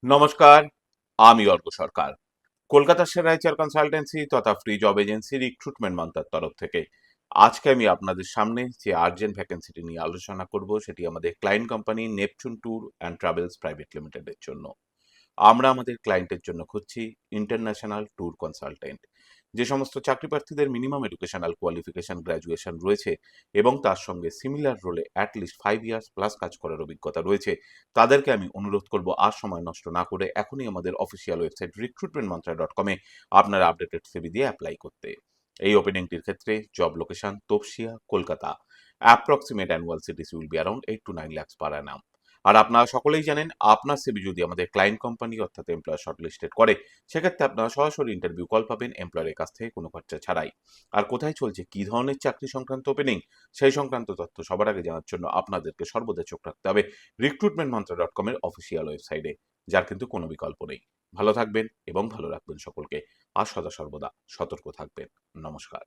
নমস্কার, আমি অর্ক সরকার। কলকাতার সেরা এইচআর কনসালটেন্সি তথা ফ্রি জব এজেন্সি রিক্রুটমেন্ট মন্ত্রার তরফ থেকে আজকে আমি আপনাদের সামনে যে আর্জেন্ট ভ্যাকেন্সিটি নিয়ে আলোচনা করব সেটি আমাদের client company Neptune tour and travels private লিমিটেডের জন্য। আমরা আমাদের ক্লায়েন্টের জন্য খুঁজছি ইন্টারন্যাশনাল ট্যুর কনসালটেন্ট। যে সমস্ত চাকরি প্রার্থীদের মিনিমাম এডুকেশনাল কোয়ালিফিকেশন গ্র্যাজুয়েশন রয়েছে এবং তার সঙ্গে সিমিলার রোলে অ্যাটলিস্ট 5 ইয়ার্স প্লাস কাজ করার অভিজ্ঞতা রয়েছে, তাদেরকে আমি অনুরোধ করব আর সময় নষ্ট না করে এখনই আমাদের অফিসিয়াল ওয়েবসাইট recruitmentmantra.com-এ আপনারা আপডেটেড সিভি দিয়ে অ্যাপ্লাই করতে। এই ওপেনিংটির ক্ষেত্রে job location Topsia, Kolkata. Approximate annual CTC will be around 8 to 9 lakhs per annum। আর আপনারা সকলেই জানেন, আপনার সিভি যদি আমাদের ক্লায়েন্ট কোম্পানি অর্থাৎ এমপ্লয়ার শর্টলিস্টেড করে, সেক্ষেত্রে আপনারা সরাসরি ইন্টারভিউ কল পাবেন এমপ্লয়ারের কাছ থেকে কোনো খরচা ছাড়াই। আর কোথায় চলছে, কী ধরনের চাকরি সংক্রান্ত ওপেনিং, সেই সংক্রান্ত তথ্য সবার আগে জানার জন্য আপনাদেরকে সর্বদা চোখ রাখতে হবে recruitmentmantra.com-এর অফিসিয়াল ওয়েবসাইটে, যার কিন্তু কোনো বিকল্প নেই। ভালো থাকবেন এবং ভালো রাখবেন সকলকে, আর সদা সর্বদা সতর্ক থাকবেন। নমস্কার।